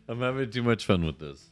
I'm having too much fun with this.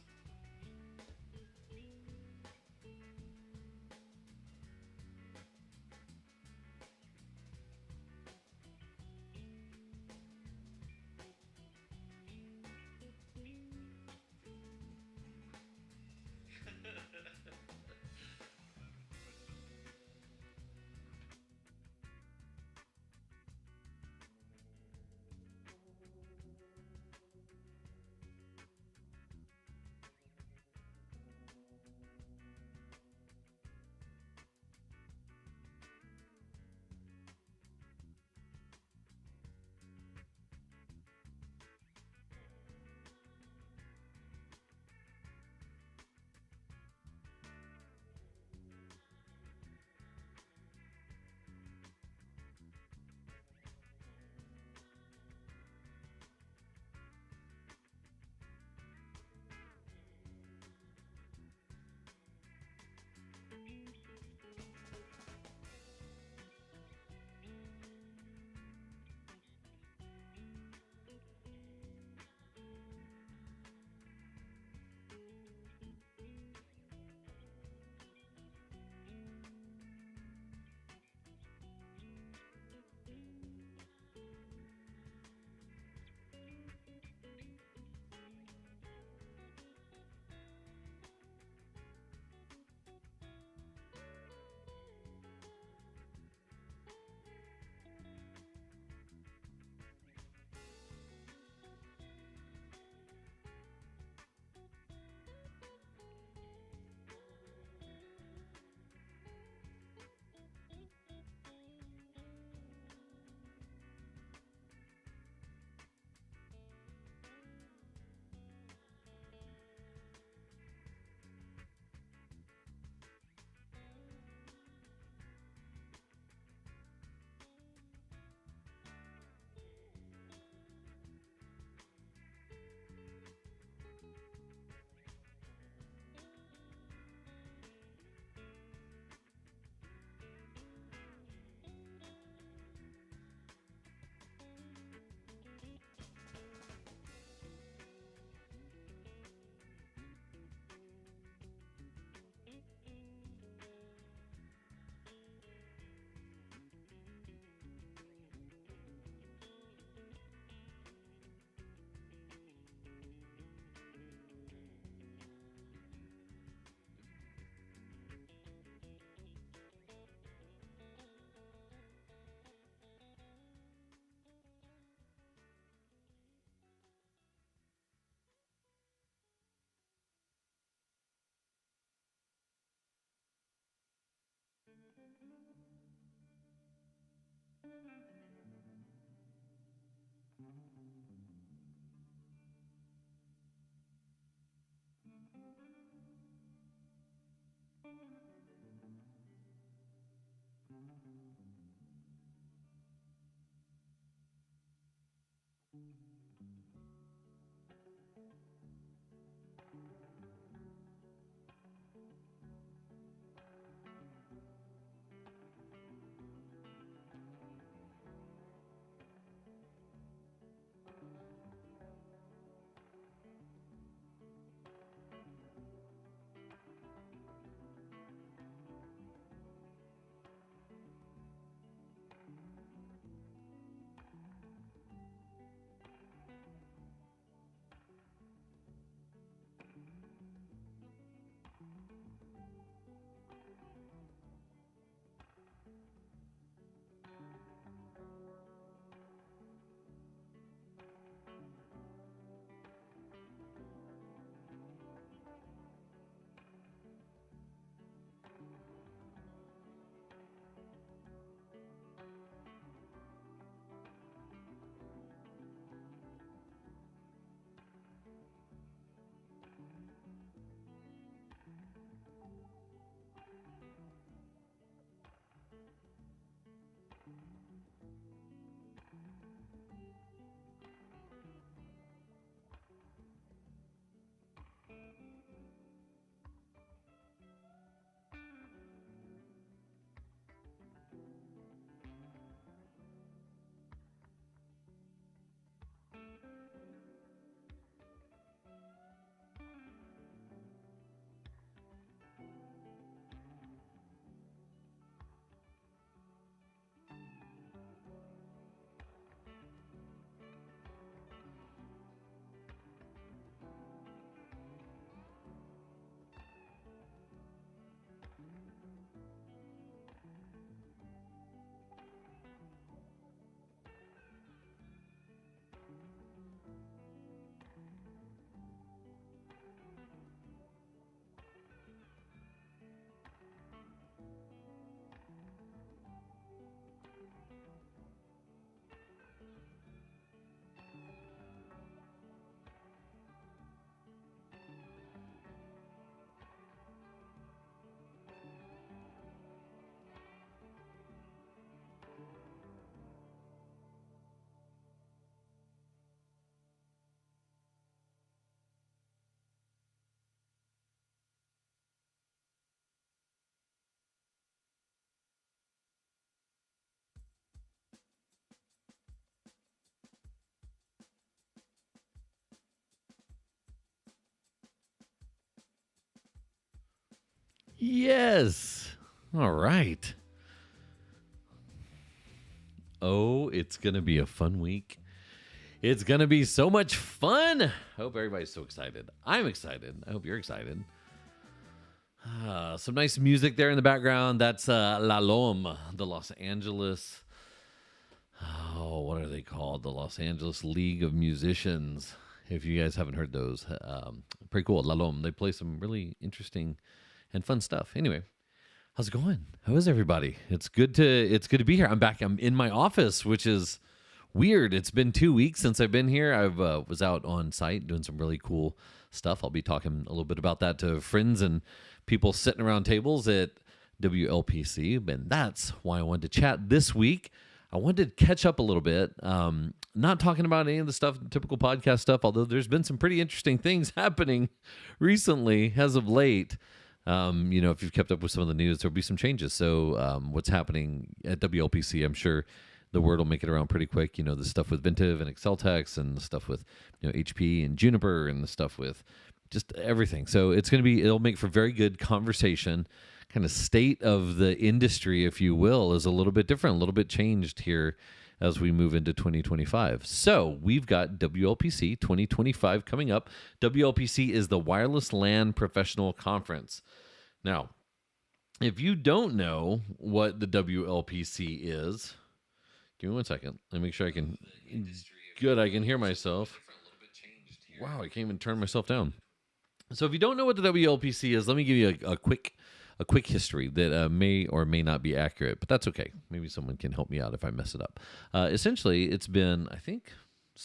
Yes. All right. Oh, it's going to be a fun week. It's going to be so much fun. I hope everybody's so excited. I'm excited. I hope you're excited. Some nice music there in the background. That's La Lome, the Los Angeles. Oh, what are they called? The Los Angeles League of Musicians. If you guys haven't heard those, pretty cool. La Lome. They play some really interesting and fun stuff. Anyway, how's it going? How is everybody? It's good to be here. I'm back. I'm in my office, which is weird. It's been 2 weeks since I've been here. I was out on site doing some really cool stuff. I'll be talking a little bit about that to friends and people sitting around tables at WLPC, and that's why I wanted to chat this week. I wanted to catch up a little bit, not talking about any of the stuff, typical podcast stuff, although there's been some pretty interesting things happening recently as of late. If you've kept up with some of the news, there'll be some changes. So what's happening at WLPC, I'm sure the word will make it around pretty quick. The stuff with Ventive and Exceltex and the stuff with HP and Juniper and the stuff with just everything. So it'll make for very good conversation. Kind of state of the industry, if you will, is a little bit different, a little bit changed here as we move into 2025. So we've got WLPC 2025 coming up. WLPC is the Wireless LAN Professional Conference. Now, if you don't know what the WLPC is, give me 1 second. Let me make sure I can. Good, I can hear myself. Wow, I can't even turn myself down. So if you don't know what the WLPC is, let me give you a quick history that may or may not be accurate, but that's okay. Maybe someone can help me out if I mess it up. Essentially, it's been, I think,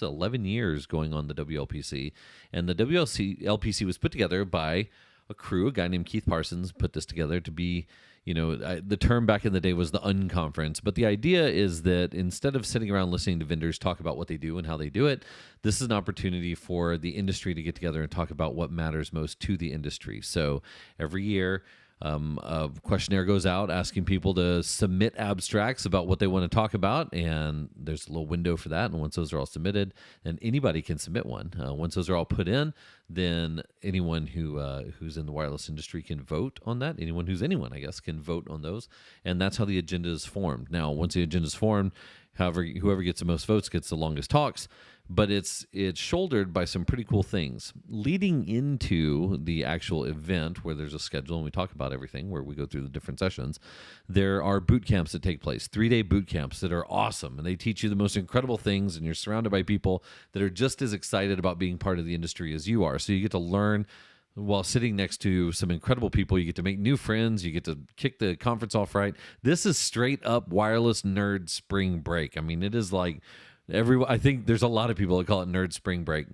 11 years going on the WLPC, and the WLPC was put together by a crew. A guy named Keith Parsons put this together to be, the term back in the day was the unconference, but the idea is that instead of sitting around listening to vendors talk about what they do and how they do it, this is an opportunity for the industry to get together and talk about what matters most to the industry. So every year, a questionnaire goes out asking people to submit abstracts about what they want to talk about, and there's a little window for that. And once those are all submitted, and anybody can submit one. Once those are all put in, then anyone who's in the wireless industry can vote on that. Anyone, I guess, can vote on those, and that's how the agenda is formed. Now, once the agenda is formed, whoever gets the most votes gets the longest talks. But it's shouldered by some pretty cool things. Leading into the actual event where there's a schedule and we talk about everything, where we go through the different sessions, there are boot camps that take place, 3-day boot camps that are awesome. And they teach you the most incredible things, and you're surrounded by people that are just as excited about being part of the industry as you are. So you get to learn while sitting next to some incredible people. You get to make new friends. You get to kick the conference off right. This is straight up wireless nerd spring break. I mean, it is like... I think there's a lot of people that call it nerd spring break.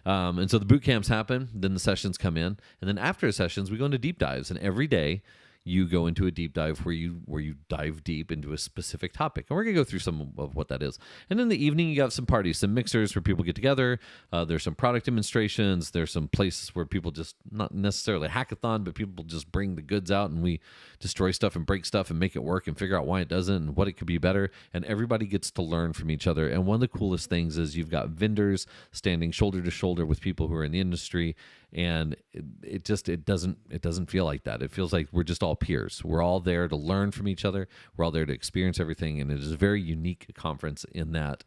And so the boot camps happen, then the sessions come in, and then after the sessions, we go into deep dives. And every day you go into a deep dive where you dive deep into a specific topic. And we're going to go through some of what that is. And in the evening, you got some parties, some mixers where people get together. There's some product demonstrations. There's some places where people just, not necessarily a hackathon, but people just bring the goods out and we destroy stuff and break stuff and make it work and figure out why it doesn't and what it could be better. And everybody gets to learn from each other. And one of the coolest things is you've got vendors standing shoulder to shoulder with people who are in the industry. And it doesn't feel like that. It feels like we're just all peers. We're all there to learn from each other. We're all there to experience everything. And it is a very unique conference in that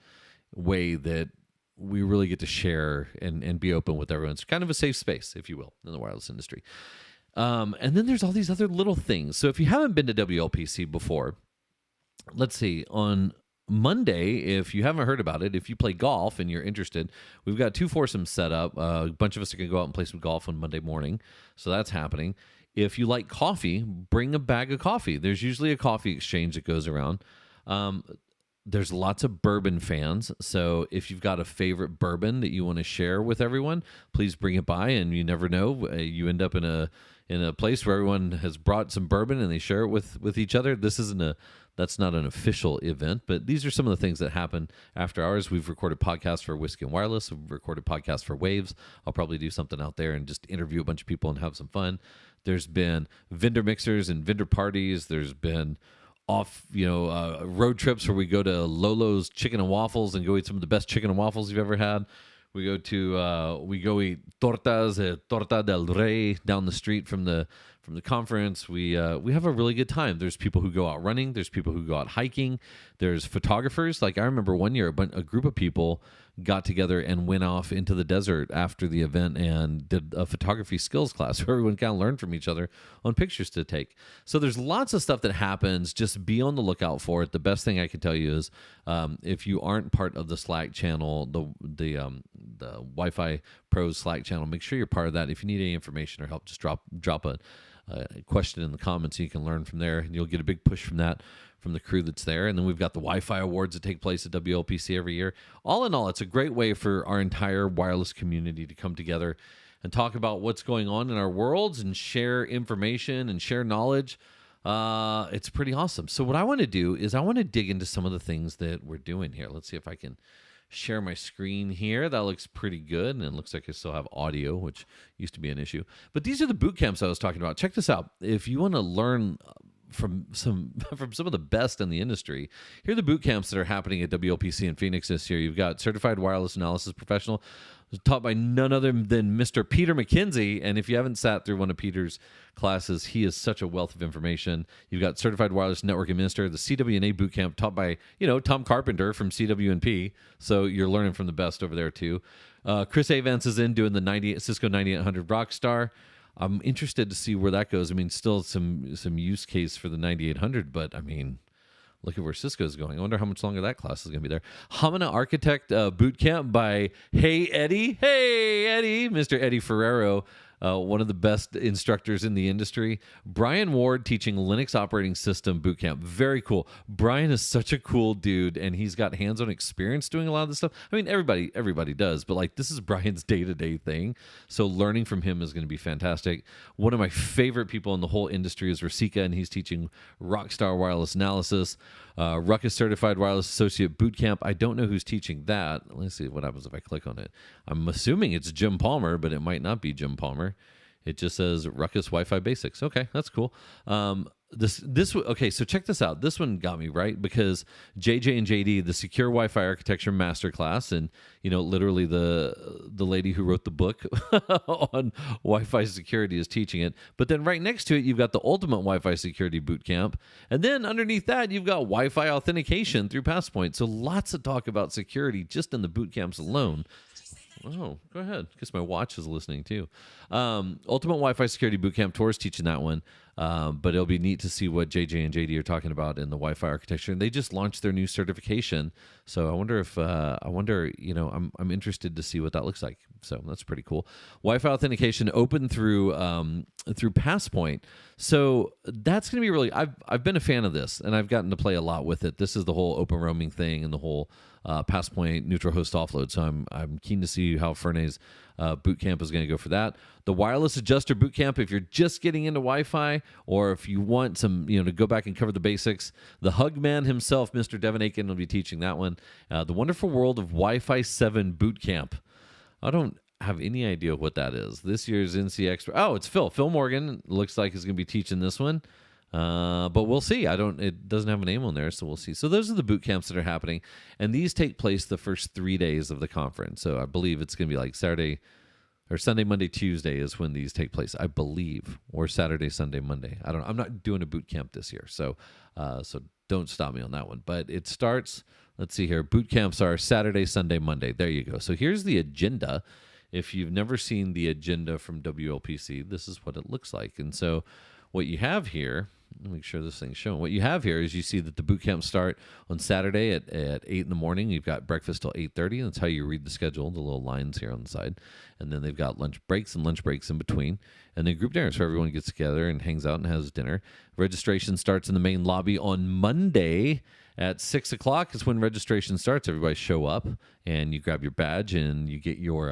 way that we really get to share and be open with everyone. It's kind of a safe space, if you will, in the wireless industry. And then there's all these other little things. So if you haven't been to WLPC before, let's see, on Monday, if you haven't heard about it, if you play golf and you're interested, we've got 2 foursomes set up. A bunch of us are going to go out and play some golf on Monday morning. So that's happening. If you like coffee, bring a bag of coffee. There's usually a coffee exchange that goes around. There's lots of bourbon fans. So if you've got a favorite bourbon that you want to share with everyone, please bring it by. And you never know, you end up in a place where everyone has brought some bourbon and they share it with each other. That's not an official event, but these are some of the things that happen after hours. We've recorded podcasts for Whiskey and Wireless. We've recorded podcasts for Waves. I'll probably do something out there and just interview a bunch of people and have some fun. There's been vendor mixers and vendor parties. There's been road trips where we go to Lolo's Chicken and Waffles and go eat some of the best chicken and waffles you've ever had. We go eat torta del Rey down the street from the from the conference. We have a really good time. There's people who go out running. There's people who go out hiking. There's photographers. Like I remember one year, a group of people got together and went off into the desert after the event and did a photography skills class where everyone kind of learned from each other on pictures to take. So there's lots of stuff that happens. Just be on the lookout for it. The best thing I can tell you is if you aren't part of the Slack channel, the Wi-Fi Pros Slack channel, make sure you're part of that. If you need any information or help, just drop a question in the comments so you can learn from there, and you'll get a big push from that from the crew that's there. And then we've got the Wi-Fi awards that take place at WLPC every year. All in all, it's a great way for our entire wireless community to come together and talk about what's going on in our worlds and share information and share knowledge. It's pretty awesome. So what I want to do is I want to dig into some of the things that we're doing here. Let's see if I can share my screen here. That looks pretty good, and it looks like I still have audio, which used to be an issue. But these are the boot camps I was talking about. Check this out. If you want to learn from some of the best in the industry, here are the boot camps that are happening at WLPC in Phoenix this year. You've got Certified Wireless Analysis Professional, taught by none other than Mr. Peter McKenzie. And if you haven't sat through one of Peter's classes, he is such a wealth of information. You've got Certified Wireless Network Administrator, the CWNA bootcamp taught by, Tom Carpenter from CWNP. So you're learning from the best over there too. Chris Avance is in doing the Cisco 9800 Rockstar. I'm interested to see where that goes. I mean, still some use case for the 9800, but I mean, look at where Cisco's going. I wonder how much longer that class is going to be there. Hamana Architect Bootcamp by Hey Eddie, Mr. Eddie Ferrero, one of the best instructors in the industry. Brian Ward teaching Linux operating system bootcamp. Very cool. Brian is such a cool dude, and he's got hands-on experience doing a lot of this stuff. I mean, everybody does, but like this is Brian's day-to-day thing. So learning from him is going to be fantastic. One of my favorite people in the whole industry is Rasika, and he's teaching Rockstar Wireless Analysis. Ruckus Certified Wireless Associate Bootcamp. I don't know who's teaching that. Let's see what happens if I click on it. I'm assuming it's Jim Palmer, but it might not be Jim Palmer. It just says Ruckus Wi-Fi Basics. Okay, that's cool. Okay, so check this out. This one got me right because JJ and JD, the Secure Wi-Fi Architecture Masterclass, and literally the lady who wrote the book on Wi-Fi security is teaching it. But then right next to it, you've got the Ultimate Wi-Fi Security Bootcamp, and then underneath that, you've got Wi-Fi authentication through Passpoint. So lots of talk about security just in the boot camps alone. Oh, go ahead. Because my watch is listening too. Ultimate Wi-Fi Security Bootcamp Tour is teaching that one. But it'll be neat to see what JJ and JD are talking about in the Wi-Fi architecture. And they just launched their new certification. So I wonder if, I'm interested to see what that looks like. So that's pretty cool. Wi-Fi authentication open through Passpoint. So that's going to be really, I've been a fan of this and I've gotten to play a lot with it. This is the whole open roaming thing and the whole Passpoint neutral host offload. So I'm keen to see how Fernay's bootcamp is going to go for that. The wireless adjuster bootcamp, if you're just getting into Wi-Fi or if you want some, to go back and cover the basics, the hug man himself, Mr. Devin Aiken, will be teaching that one. The Wonderful World of Wi-Fi 7 Bootcamp. I don't have any idea what that is. This year's NC Expert. Oh, it's Phil. Phil Morgan looks like he's going to be teaching this one. But we'll see. It doesn't have a name on there, so we'll see. So those are the boot camps that are happening, and these take place the first 3 days of the conference. So I believe it's going to be like Saturday or Sunday, Monday, Tuesday is when these take place, I believe, or Saturday, Sunday, Monday. I don't know. I'm not doing a boot camp this year, so don't stop me on that one. But it starts. Let's see here. Boot camps are Saturday, Sunday, Monday. There you go. So here's the agenda. If you've never seen the agenda from WLPC, this is what it looks like. And so what you have here, let me make sure this thing's showing. What you have here is you see that the boot camps start on Saturday at 8 in the morning. You've got breakfast till 8:30. That's how you read the schedule, the little lines here on the side. And then they've got lunch breaks in between. And then group dinners, so everyone gets together and hangs out and has dinner. Registration starts in the main lobby on Monday at 6 o'clock is when registration starts. Everybody show up and you grab your badge and you get your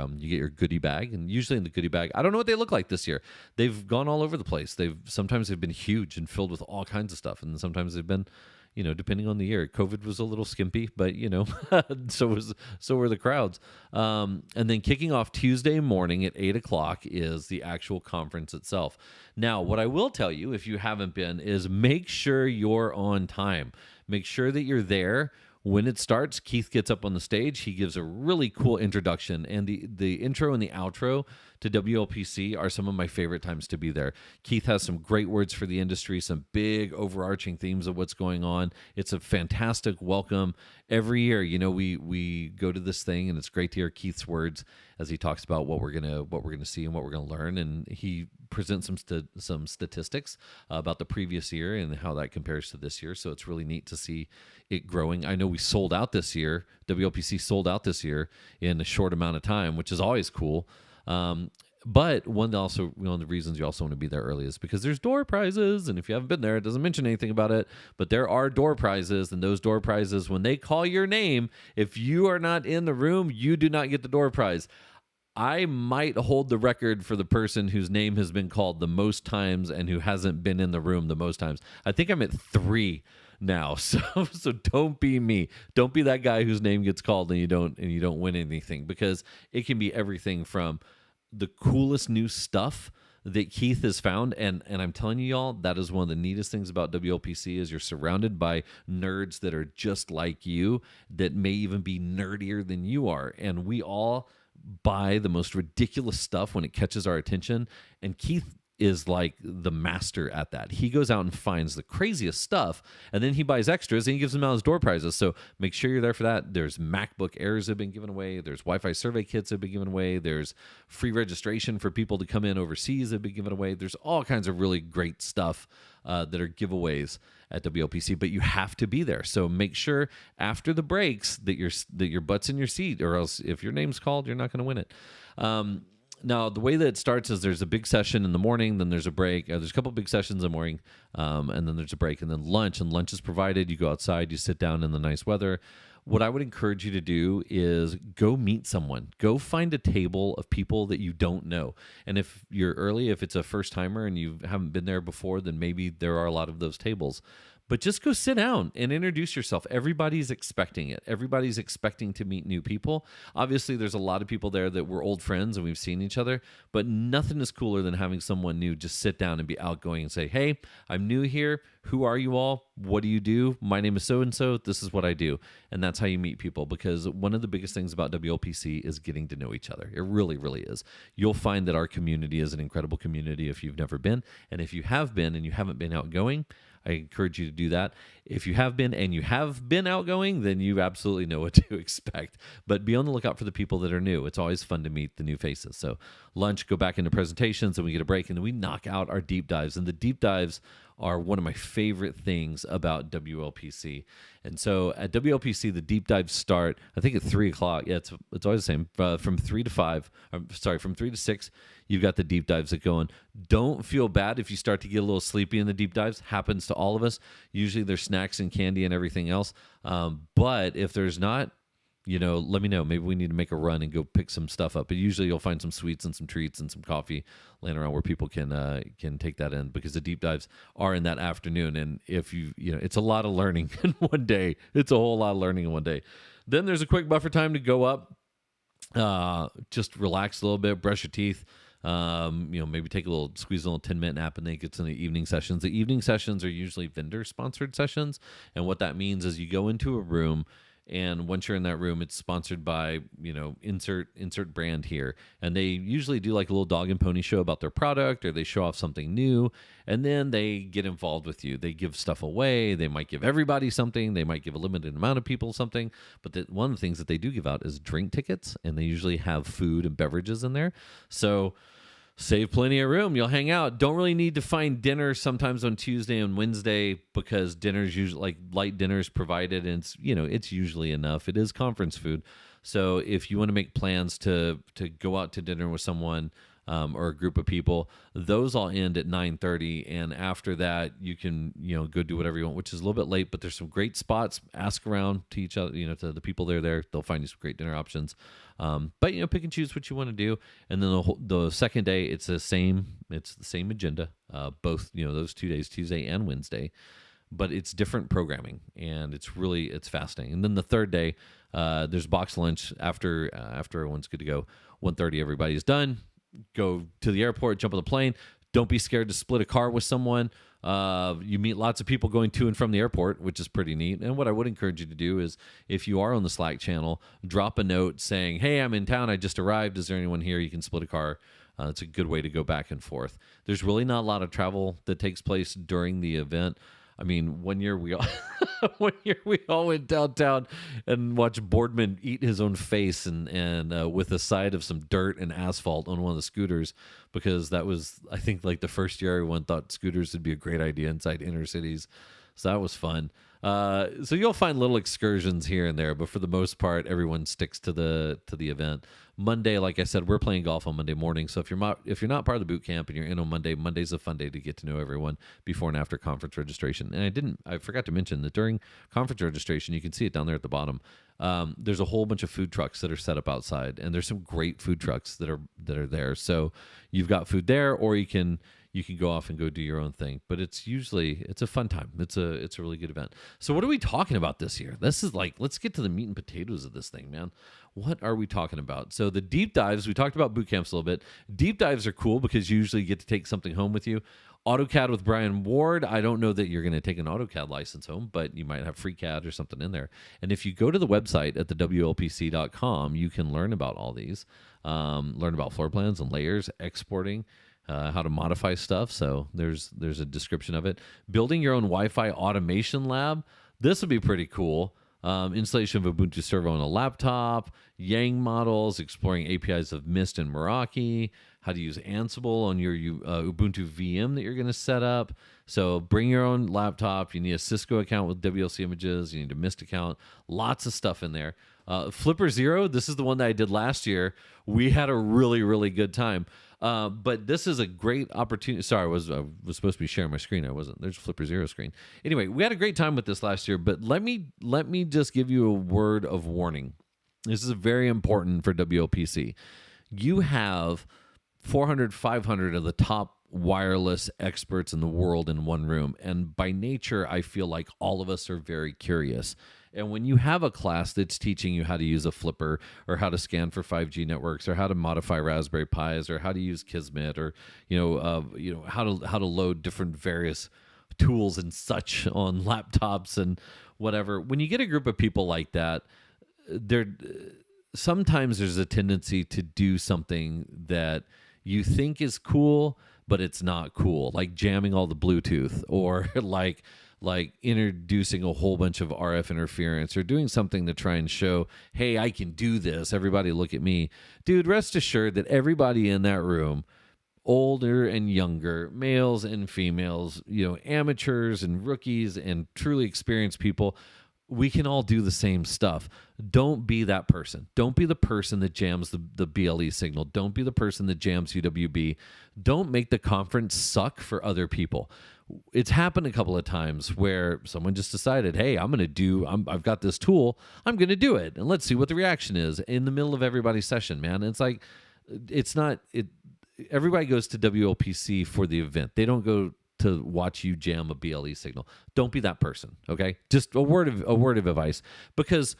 goodie bag. And usually in the goodie bag, I don't know what they look like this year. They've gone all over the place. Sometimes they've been huge and filled with all kinds of stuff, and sometimes they've been, depending on the year. COVID was a little skimpy, but so were the crowds. And then kicking off Tuesday morning at 8 o'clock is the actual conference itself. Now, what I will tell you, if you haven't been, is make sure you're on time. Make sure that you're there When it starts, Keith gets up on the stage. He gives a really cool introduction, and the intro and the outro to WLPC are some of my favorite times to be there. Keith has some great words for the industry, some big overarching themes of what's going on. It's a fantastic welcome every year. We go to this thing, and it's great to hear Keith's words as he talks about what we're gonna see and what we're gonna learn, and he presents some statistics about the previous year and how that compares to this year. So it's really neat to see it growing. I know we sold out this year. WLPC sold out this year in a short amount of time, which is always cool. But one of the reasons you also want to be there early is because there's door prizes. And if you haven't been there, it doesn't mention anything about it, but there are door prizes. And those door prizes, when they call your name, if you are not in the room, you do not get the door prize. I might hold the record for the person whose name has been called the most times and who hasn't been in the room the most times. I think I'm at 3 now. So don't be me. Don't be that guy whose name gets called and you don't win anything, because it can be everything from the coolest new stuff that Keith has found. And I'm telling you, y'all, that is one of the neatest things about WLPC is you're surrounded by nerds that are just like you, that may even be nerdier than you are. And we all buy the most ridiculous stuff when it catches our attention. And Keith is like the master at that. He goes out and finds the craziest stuff, and then he buys extras and he gives them out as door prizes. So make sure you're there for that. There's MacBook Airs that have been given away. There's Wi-Fi survey kits that have been given away. There's free registration for people to come in overseas that have been given away. There's all kinds of really great stuff that are giveaways at WLPC, but you have to be there. So make sure after the breaks that your butt's in your seat, or else if your name's called, you're not going to win it. Now, the way that it starts is there's a big session in the morning, then there's a break. There's a couple big sessions in the morning, and then there's a break, and then lunch. And lunch is provided. You go outside, you sit down in the nice weather. What I would encourage you to do is go meet someone. Go find a table of people that you don't know. And if you're early, if it's a first-timer and you haven't been there before, then maybe there are a lot of those tables. But just go sit down and introduce yourself. Everybody's expecting it. Everybody's expecting to meet new people. Obviously, there's a lot of people there that we're old friends and we've seen each other, but nothing is cooler than having someone new just sit down and be outgoing and say, hey, I'm new here. Who are you all? What do you do? My name is so-and-so. This is what I do. And that's how you meet people, because one of the biggest things about WLPC is getting to know each other. It really, really is. You'll find that our community is an incredible community if you've never been. And if you have been and you haven't been outgoing, I encourage you to do that. If you have been and you have been outgoing, then you absolutely know what to expect. But be on the lookout for the people that are new. It's always fun to meet the new faces. So lunch, go back into presentations, and we get a break, and then we knock out our deep dives. And the deep dives are one of my favorite things about WLPC. And so at WLPC, the deep dives start, I think at 3 o'clock. Yeah, it's always the same. From 3 to 5, from 3 to 6, you've got the deep dives that go on. Don't feel bad if you start to get a little sleepy in the deep dives. Happens to all of us. Usually there's snacks and candy and everything else. But if there's not, let me know. Maybe we need to make a run and go pick some stuff up. But usually you'll find some sweets and some treats and some coffee laying around where people can take that in, because the deep dives are in that afternoon. And if it's a lot of learning in one day. It's a whole lot of learning in one day. Then there's a quick buffer time to go up, just relax a little bit, brush your teeth. Maybe squeeze a little 10-minute nap, and then it gets in the evening sessions. The evening sessions are usually vendor-sponsored sessions. And what that means is you go into a room, and once you're in that room, it's sponsored by, insert brand here. And they usually do like a little dog and pony show about their product, or they show off something new, and then they get involved with you. They give stuff away. They might give everybody something. They might give a limited amount of people something. But one of the things that they do give out is drink tickets, and they usually have food and beverages in there. So save plenty of room. You'll hang out. Don't really need to find dinner sometimes on Tuesday and Wednesday, because dinner's usually like light dinners provided, and it's usually enough. It is conference food. So if you want to make plans to go out to dinner with someone, or a group of people, those all end at 9:30, and after that you can go do whatever you want, which is a little bit late, but there's some great spots. Ask around to each other, to the people that are there. They'll find you some great dinner options. But pick and choose what you want to do. And then the second day, it's the same agenda, both those 2 days, Tuesday and Wednesday, but it's different programming, and it's fascinating. And then the third day, there's box lunch after everyone's good to go. 1:30, everybody's done. Go to the airport, jump on the plane. Don't be scared to split a car with someone. You meet lots of people going to and from the airport, which is pretty neat. And what I would encourage you to do is, if you are on the Slack channel, drop a note saying, hey, I'm in town. I just arrived. Is there anyone here? You can split a car. It's a good way to go back and forth. There's really not a lot of travel that takes place during the event. I mean, one year we all went downtown and watched Boardman eat his own face and with a side of some dirt and asphalt on one of the scooters, because that was, I think, like the first year everyone thought scooters would be a great idea inside inner cities. So that was fun. So you'll find little excursions here and there, but for the most part, everyone sticks to the event. Monday, like I said, we're playing golf on Monday morning. So if you're not part of the boot camp and you're in on Monday, Monday's a fun day to get to know everyone before and after conference registration. And I forgot to mention that during conference registration, you can see it down there at the bottom. There's a whole bunch of food trucks that are set up outside, and there's some great food trucks that are there. So you've got food there, or you can go off and go do your own thing. But it's a fun time. It's a really good event. So what are we talking about this year? This is like, let's get to the meat and potatoes of this thing, man. What are we talking about? So the deep dives, we talked about boot camps a little bit. Deep dives are cool because you usually get to take something home with you. AutoCAD with Brian Ward. I don't know that you're going to take an AutoCAD license home, but you might have FreeCAD or something in there. And if you go to the website at the WLPC.com, you can learn about all these, learn about floor plans and layers, exporting, how to modify stuff. So there's a description of it. Building your own Wi-Fi automation lab. This would be pretty cool. Installation of Ubuntu Servo on a laptop, Yang models, exploring APIs of Mist and Meraki, how to use Ansible on your Ubuntu VM that you're going to set up. So bring your own laptop. You need a Cisco account with WLC images. You need a Mist account. Lots of stuff in there. Flipper Zero, this is the one that I did last year. We had a really, really good time. But this is a great opportunity. Sorry, I was supposed to be sharing my screen. I wasn't. There's Flipper Zero screen. Anyway, we had a great time with this last year, but let me just give you a word of warning. This is very important for WLPC. You have 400, 500 of the top wireless experts in the world in one room. And by nature, I feel like all of us are very curious. And when you have a class that's teaching you how to use a flipper, or how to scan for 5G networks, or how to modify Raspberry Pis, or how to use Kismet, or how to load different various tools and such on laptops and whatever, when you get a group of people like that, sometimes there's a tendency to do something that you think is cool, but it's not cool, like jamming all the Bluetooth, or like introducing a whole bunch of RF interference, or doing something to try and show, hey, I can do this. Everybody look at me. Dude, rest assured that everybody in that room, older and younger, males and females, amateurs and rookies and truly experienced people, we can all do the same stuff. Don't be that person. Don't be the person that jams the BLE signal. Don't be the person that jams UWB. Don't make the conference suck for other people. It's happened a couple of times where someone just decided, hey, I've got this tool, I'm going to do it, and let's see what the reaction is in the middle of everybody's session, man. It's like, everybody goes to WLPC for the event. They don't go to watch you jam a BLE signal. Don't be that person, okay? Just a word of advice, because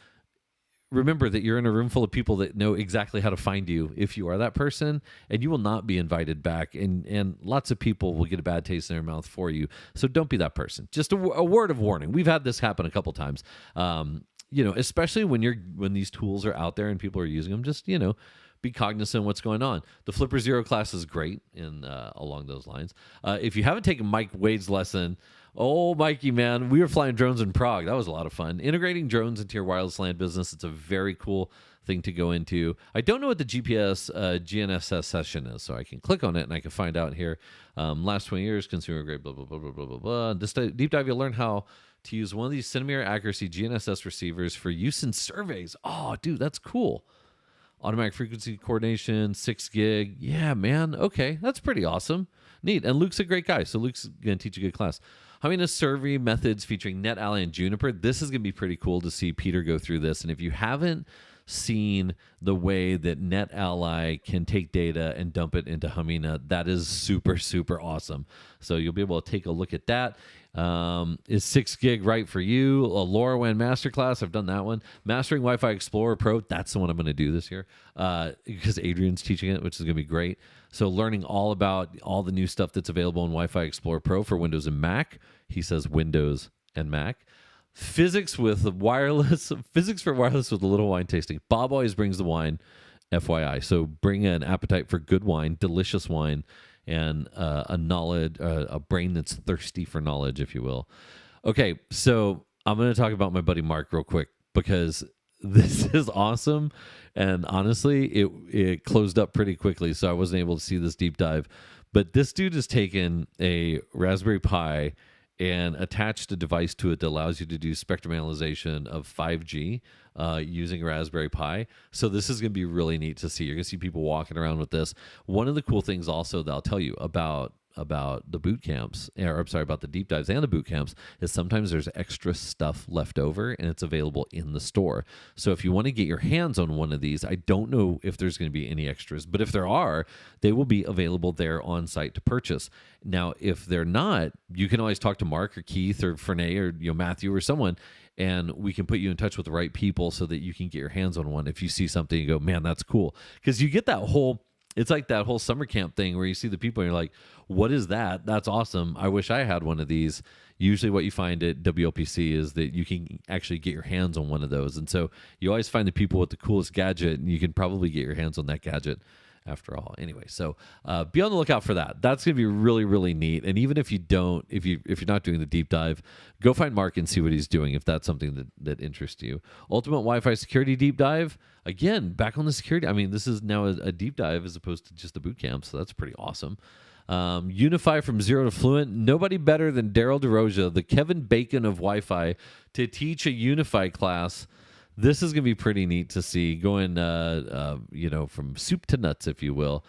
remember that you're in a room full of people that know exactly how to find you if you are that person, and you will not be invited back, and lots of people will get a bad taste in their mouth for you. So don't be that person. Just a word of warning. We've had this happen a couple times. Especially when these tools are out there and people are using them, just, be cognizant of what's going on. The Flipper Zero class is great along those lines. If you haven't taken Mike Wade's lesson, oh, Mikey, man, we were flying drones in Prague. That was a lot of fun. Integrating drones into your wireless LAN business, it's a very cool thing to go into. I don't know what the GPS GNSS session is, so I can click on it and I can find out here. Last 20 years, consumer grade, blah, blah, blah, blah, blah, blah, blah. This deep dive, you'll learn how to use one of these centimeter accuracy GNSS receivers for use in surveys. Oh, dude, that's cool. Automatic frequency coordination, 6 gig. Yeah, man. Okay, that's pretty awesome. Neat. And Luke's a great guy, so Luke's going to teach a good class. A survey methods featuring NetAlley and Juniper. This is going to be pretty cool to see Peter go through this. And if you haven't seen the way that NetAlley can take data and dump it into Hamina, that is super, super awesome. So you'll be able to take a look at that. Is 6 gig right for you? A LoRaWAN masterclass. I've done that one. Mastering Wi-Fi Explorer Pro. That's the one I'm going to do this year because Adrian's teaching it, which is going to be great. So learning all about all the new stuff that's available in Wi-Fi Explorer Pro for Windows and Mac. He says Windows and Mac. Physics with wireless. Physics for wireless with a little wine tasting. Bob always brings the wine, FYI. So bring an appetite for good wine, delicious wine, and a brain that's thirsty for knowledge, if you will. Okay, so I'm going to talk about my buddy Mark real quick because this is awesome, and honestly, it closed up pretty quickly, so I wasn't able to see this deep dive. But this dude has taken a Raspberry Pi and attached a device to it that allows you to do spectrum analyzation of 5G using a Raspberry Pi. So this is going to be really neat to see. You're going to see people walking around with this. One of the cool things also that I'll tell you about the boot camps, or I'm sorry, about the deep dives and the boot camps, is sometimes there's extra stuff left over and it's available in the store. So if you want to get your hands on one of these, I don't know if there's going to be any extras, but if there are, they will be available there on site to purchase. Now, if they're not, you can always talk to Mark or Keith or Fernay or Matthew or someone, and we can put you in touch with the right people so that you can get your hands on one. If you see something, you go, man, that's cool. Because you get that whole, it's like that whole summer camp thing where you see the people and you're like, what is that? That's awesome. I wish I had one of these. Usually what you find at WLPC is that you can actually get your hands on one of those. And so you always find the people with the coolest gadget, and you can probably get your hands on that gadget after all. Anyway, so be on the lookout for that. That's going to be really, really neat. And even if you don't, if you're not doing the deep dive, go find Mark and see what he's doing if that's something that interests you. Ultimate Wi-Fi security deep dive. Again, back on the security. I mean, this is now a deep dive as opposed to just a boot camp, so that's pretty awesome. Unify from zero to fluent. Nobody better than Daryl DeRoja, the Kevin Bacon of Wi-Fi, to teach a Unify class. This is going to be pretty neat to see, going from soup to nuts, if you will.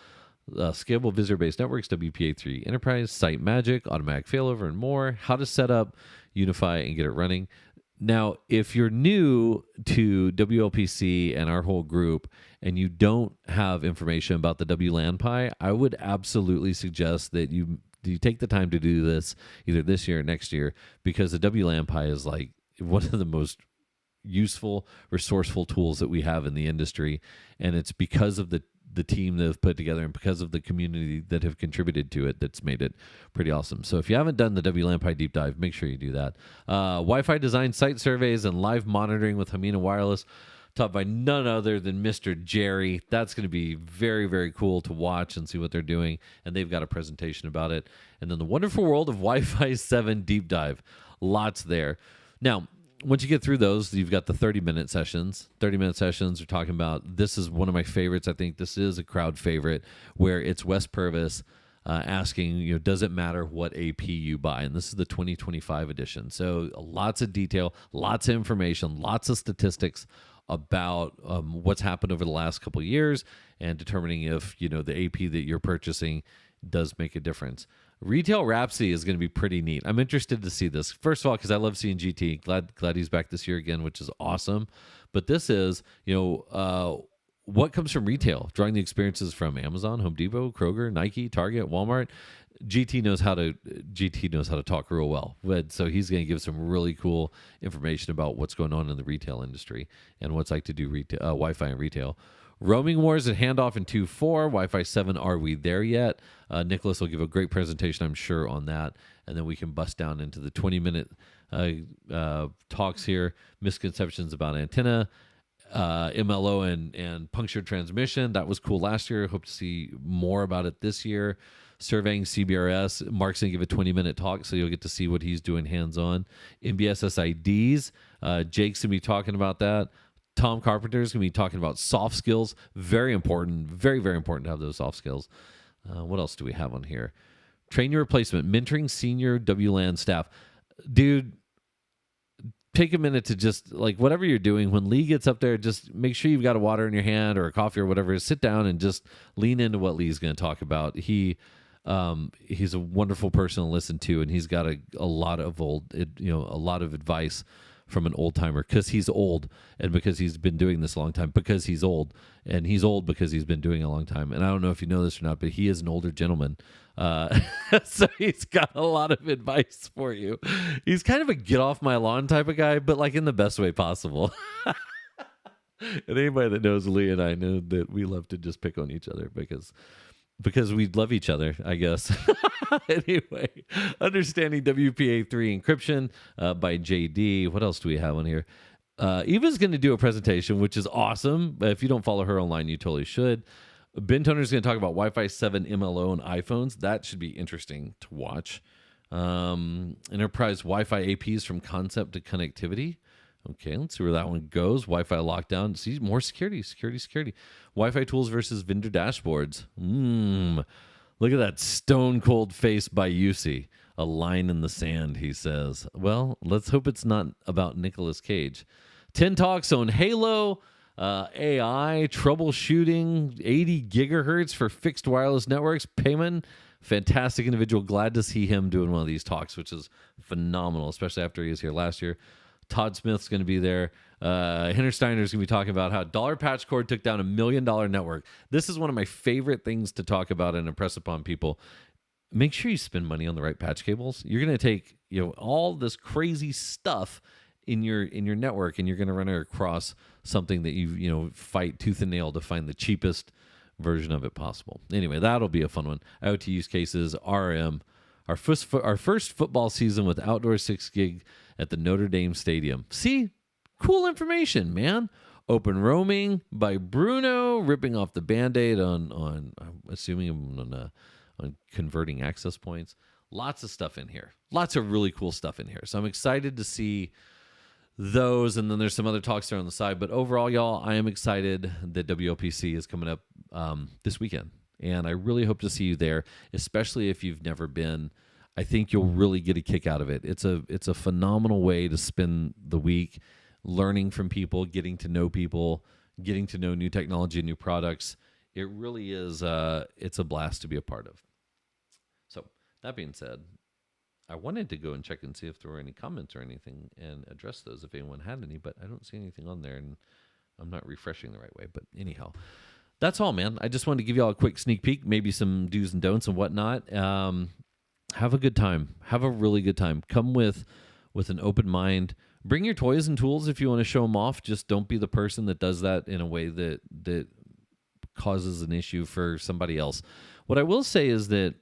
Scalable visitor-based networks, WPA3 Enterprise, Site Magic, automatic failover, and more. How to set up Unify and get it running. Now, if you're new to WLPC and our whole group and you don't have information about the WLAN Pi, I would absolutely suggest that you take the time to do this either this year or next year, because the WLAN Pi is like one of the most useful, resourceful tools that we have in the industry. And it's because of the team that have put together and because of the community that have contributed to it that's made it pretty awesome. So if you haven't done the WLAN Pi deep dive, make sure you do that. Wi-Fi design site surveys and live monitoring with Hamina Wireless, taught by none other than Mr. Jerry. That's going to be very, very cool to watch and see what they're doing. And they've got a presentation about it. And then the wonderful world of Wi-Fi 7 deep dive. Lots there. Now, once you get through those, you've got the 30-minute sessions. 30-minute sessions are talking about, this is one of my favorites. I think this is a crowd favorite, where it's Wes Purvis asking, does it matter what AP you buy? And this is the 2025 edition. So lots of detail, lots of information, lots of statistics about what's happened over the last couple of years and determining if, the AP that you're purchasing does make a difference. Retail Rhapsody is going to be pretty neat. I'm interested to see this. First of all, because I love seeing GT. Glad he's back this year again, which is awesome. But this is, what comes from retail, drawing the experiences from Amazon, Home Depot, Kroger, Nike, Target, Walmart. GT knows how to talk real well. So he's going to give some really cool information about what's going on in the retail industry and what it's like to do Wi-Fi in retail. Roaming Wars and Handoff in 2.4, Wi-Fi 7, are we there yet? Nicholas will give a great presentation, I'm sure, on that. And then we can bust down into the 20-minute talks here. Misconceptions about antenna, MLO and punctured transmission. That was cool last year. Hope to see more about it this year. Surveying CBRS. Mark's going to give a 20-minute talk, so you'll get to see what he's doing hands-on. MBS SIDs. Jake's going to be talking about that. Tom Carpenter is going to be talking about soft skills. Very important. Very, very important to have those soft skills. What else do we have on here? Train your replacement. Mentoring senior WLAN staff. Dude, take a minute to just, whatever you're doing, when Lee gets up there, just make sure you've got a water in your hand or a coffee or whatever. Sit down and just lean into what Lee's going to talk about. He's a wonderful person to listen to, and he's got a lot of a lot of advice from an old timer because he's old and because he's been doing this a long time, because he's old, and he's old because he's been doing it a long time. And I don't know if you know this or not, but he is an older gentleman. So he's got a lot of advice for you. He's kind of a get off my lawn type of guy, but like in the best way possible. And anybody that knows Lee and I know that we love to just pick on each other because we love each other, I guess. Anyway, Understanding WPA3 Encryption by JD. What else do we have on here? Eva's going to do a presentation, which is awesome. If you don't follow her online, you totally should. Ben Toner's going to talk about Wi-Fi 7 MLO on iPhones. That should be interesting to watch. Enterprise Wi-Fi APs from concept to connectivity. Okay, let's see where that one goes. Wi-Fi lockdown. See, more security. Wi-Fi tools versus vendor dashboards. Look at that stone cold face by UC. A line in the sand, he says. Well, let's hope it's not about Nicolas Cage. 10 talks on Halo, AI, troubleshooting, 80 gigahertz for fixed wireless networks. Payman, fantastic individual. Glad to see him doing one of these talks, which is phenomenal, especially after he was here last year. Todd Smith's going to be there. Henner Steiner's going to be talking about how dollar patch cord took down $1 million network. This is one of my favorite things to talk about and impress upon people. Make sure you spend money on the right patch cables. You're going to take all this crazy stuff in your network, and you're going to run it across something that you fight tooth and nail to find the cheapest version of it possible. Anyway, that'll be a fun one. IoT use cases, RM. Our first football season with outdoor 6 gig at the Notre Dame Stadium. See? Cool information, man. Open roaming by Bruno, ripping off the Band-Aid on I'm assuming on converting access points. Lots of stuff in here. Lots of really cool stuff in here. So I'm excited to see those, and then there's some other talks there on the side. But overall, y'all, I am excited that WLPC is coming up this weekend. And I really hope to see you there, especially if you've never been. I think you'll really get a kick out of it. It's a phenomenal way to spend the week learning from people, getting to know people, getting to know new technology, new products. It really is it's a blast to be a part of. So that being said, I wanted to go and check and see if there were any comments or anything and address those if anyone had any, but I don't see anything on there, and I'm not refreshing the right way. But anyhow, that's all, man. I just wanted to give you all a quick sneak peek, maybe some do's and don'ts and whatnot. Have a good time. Have a really good time. Come with an open mind. Bring your toys and tools if you want to show them off. Just don't be the person that does that in a way that causes an issue for somebody else. What I will say is that,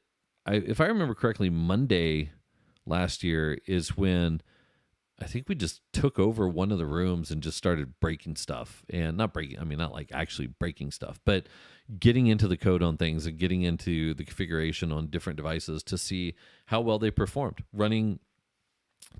if I remember correctly, Monday last year is when I think we just took over one of the rooms and just started breaking stuff. And not like actually breaking stuff, but getting into the code on things and getting into the configuration on different devices to see how well they performed. Running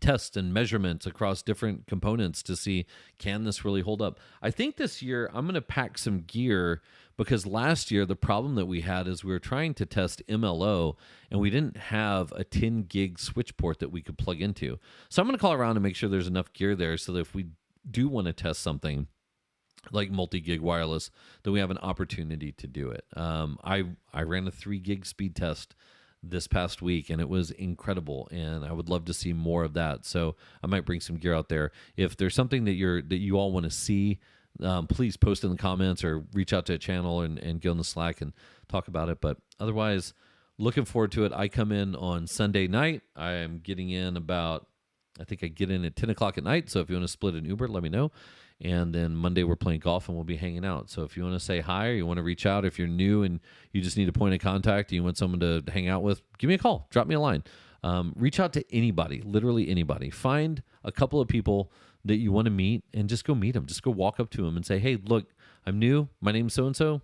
tests and measurements across different components to see, can this really hold up? I think this year I'm going to pack some gear, because last year the problem that we had is we were trying to test MLO and we didn't have a 10 gig switch port that we could plug into. So I'm going to call around and make sure there's enough gear there so that if we do want to test something like multi-gig wireless, then we have an opportunity to do it. I ran a 3 gig speed test this past week, and it was incredible, and I would love to see more of that. So I might bring some gear out there. If there's something that you all want to see, please post in the comments or reach out to a channel and get on the Slack and talk about it. But otherwise, looking forward to it. I come in on Sunday night. I am getting in I think I get in at 10 o'clock at night. So if you want to split an Uber, let me know. And then Monday we're playing golf and we'll be hanging out. So if you want to say hi or you want to reach out, if you're new and you just need a point of contact and you want someone to hang out with, give me a call, drop me a line. Reach out to anybody, literally anybody. Find a couple of people that you want to meet and just go meet them. Just go walk up to them and say, hey, look, I'm new. My name's so-and-so,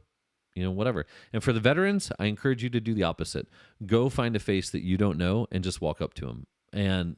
whatever. And for the veterans, I encourage you to do the opposite. Go find a face that you don't know and just walk up to them. And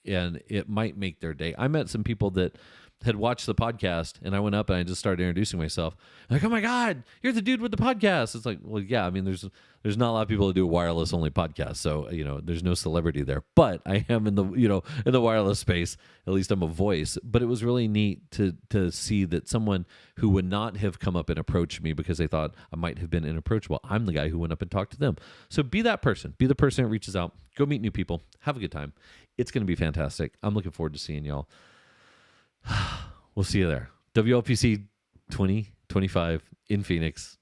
it might make their day. I met some people that had watched the podcast, and I went up and I just started introducing myself. Like, oh my God, you're the dude with the podcast. It's like, well, yeah, I mean, there's not a lot of people that do a wireless only podcast. So, there's no celebrity there, but I am in the wireless space. At least I'm a voice. But it was really neat to see that someone who would not have come up and approached me because they thought I might have been inapproachable, I'm the guy who went up and talked to them. So be that person. Be the person that reaches out. Go meet new people. Have a good time. It's going to be fantastic. I'm looking forward to seeing y'all. We'll see you there. WLPC 2025 in Phoenix.